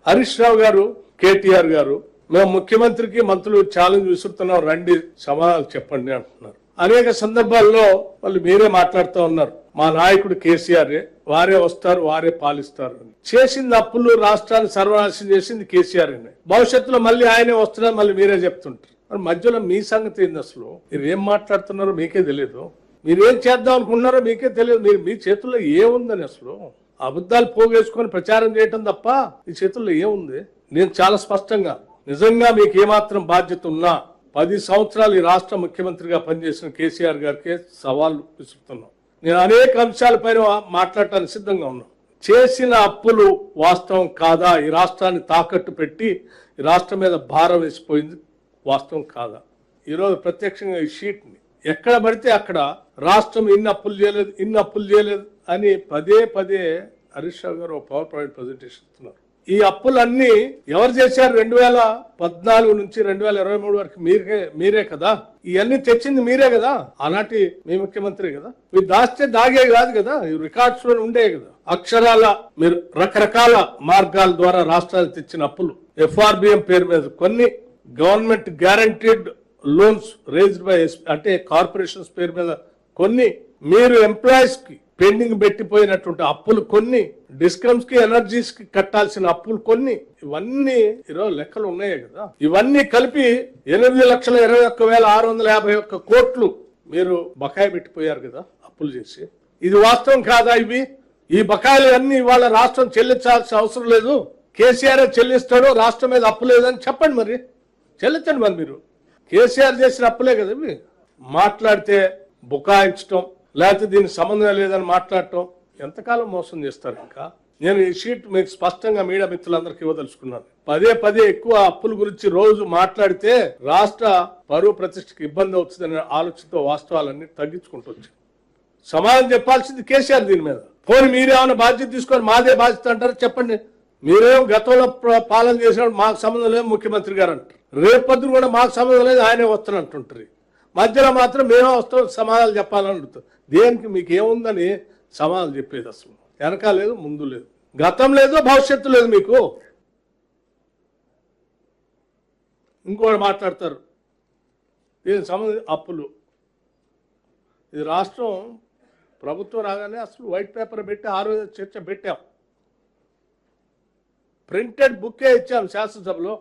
హరీష్ రావు గారు, కేటీఆర్ గారు మేము ముఖ్యమంత్రికి మంత్రులు ఛాలెంజ్ విసురుతున్నాం, రండి సమాధానం చెప్పండి అంటున్నారు. అనేక సందర్భాల్లో వాళ్ళు మీరే మాట్లాడుతూ ఉన్నారు, మా నాయకుడు కేసీఆర్ వారే వస్తారు వారే పాలిస్తారు అని. చేసింది అప్పులు రాష్ట్రాన్ని సర్వనాశనం చేసింది కేసీఆర్ అని. భవిష్యత్తులో మళ్ళీ ఆయనే వస్తున్నారు, మళ్ళీ మీరే చెప్తుంటారు. మరి మధ్యలో మీ సంగతి ఏంది? అసలు మీరు ఏం మాట్లాడుతున్నారో మీకే తెలియదు, మీరేం చేద్దాం అనుకుంటున్నారో మీకే తెలియదు. మీ చేతుల్లో ఏముందని అసలు అబద్ధాలు పోగేసుకొని ప్రచారం చేయటం తప్ప మీ చేతుల్లో ఏముంది? నేను చాలా స్పష్టంగా, నిజంగా మీకు ఏమాత్రం బాధ్యత ఉన్నా 10 సంవత్సరాలు ఈ రాష్ట్ర ముఖ్యమంత్రిగా పనిచేసిన కేసీఆర్ గారికి సవాళ్ళు విసురుతున్నాం. నేను అనేక అంశాలపైన మాట్లాడటానికి సిద్ధంగా ఉన్నాను. చేసిన అప్పులు వాస్తవం కాదా? ఈ రాష్ట్రాన్ని తాకట్టు పెట్టి ఈ రాష్ట్రం మీద భారం వేసిపోయింది వాస్తవం కాదా? ఈరోజు ప్రత్యక్షంగా ఈ షీట్ని ఎక్కడ పడితే అక్కడ రాష్ట్రం ఇన్ని అప్పులు చేయలేదు అని పదే హరీష్ రావు గారు పవర్ పాయింట్ ప్రజెంటేషన్ ఇస్తున్నారు. ఈ అప్పులన్నీ ఎవరు చేశారు? 2014 నుంచి 2023 వరకు మీరే కదా. ఇవన్నీ తెచ్చింది మీరే కదా, ఆనాటి మీ ముఖ్యమంత్రి కదా. మీరు దాస్తే దాగే కాదు కదా, రికార్డ్స్ లో ఉండే కదా. అక్షరాల మీరు రకరకాల మార్గాల ద్వారా రాష్ట్రానికి తెచ్చిన అప్పులు, FRBM పేరు మీద కొన్ని, government guaranteed loans raised by అంటే కార్పొరేషన్స్ పేరు మీద కొన్ని, మీరు ఎంప్లాయీస్ కి పెండింగ్ పెట్టిపోయినటువంటి అప్పులు కొన్ని, డిస్కమ్స్ కి ఎనర్జీస్ కి కట్టాల్సిన అప్పులు కొన్ని, ఇవన్నీ ఈరోజు లెక్కలు ఉన్నాయే కదా. ఇవన్నీ కలిపి 8,21,651 కోట్లు మీరు బకాయి పెట్టిపోయారు కదా అప్పులు చేసి. ఇది వాస్తవం కాదా? ఈ బకాయిలు అన్ని ఇవాళ రాష్ట్రం చెల్లించాల్సిన అవసరం లేదు, కేసీఆర్ చెల్లిస్తాడు, రాష్ట్రం మీద అప్పు లేదని చెప్పండి. మరి చెల్లించండి. మరి మీరు కేసీఆర్ చేసిన అప్పులే కదా ఇవి. మాట్లాడితే బుకాయించడం, లేకపోతే దీనికి సంబంధం లేదని మాట్లాడటం ఎంతకాలం మోసం చేస్తారు? ఇంకా నేను ఈ షీట్ మీకు స్పష్టంగా మీడియా మిత్రులందరికీ ఇవ్వదలుచుకున్నాను. పదే ఎక్కువ అప్పుల గురించి రోజు మాట్లాడితే రాష్ట్ర పరువు ప్రతిష్టకి ఇబ్బంది అవుతుందనే ఆలోచనతో వాస్తవాలన్నీ తగ్గించుకుంటూ వచ్చాను. సమాధానం చెప్పాల్సింది కేసీఆర్ దీని మీద. పోనీ మీరేమైనా బాధ్యత తీసుకొని మాదే బాధ్యత అంటారు? చెప్పండి. మీరేం గతంలో పాలన చేసినప్పుడు మాకు సంబంధం లేదు ముఖ్యమంత్రి గారు అంటారు, రేపొద్దున కూడా మాకు సంబంధం లేదు ఆయనే వస్తానంటుంటారు. మధ్యలో మాత్రం మేమే వస్తాం సమాధానాలు చెప్పాలని అడుగుతాం. దేనికి మీకు ఏముందని సమాధానం చెప్పేది? అసలు వెనక లేదు, ముందు లేదు, గతం లేదు, భవిష్యత్తు లేదు మీకు. ఇంకోటి మాట్లాడతారు దీనికి సంబంధించి అప్పులు. ఇది రాష్ట్రం ప్రభుత్వం రాగానే అసలు వైట్ పేపర్ పెట్టి ఆ రోజు చర్చ పెట్టాం, ప్రింటెడ్ బుక్కే ఇచ్చాం శాసనసభలో.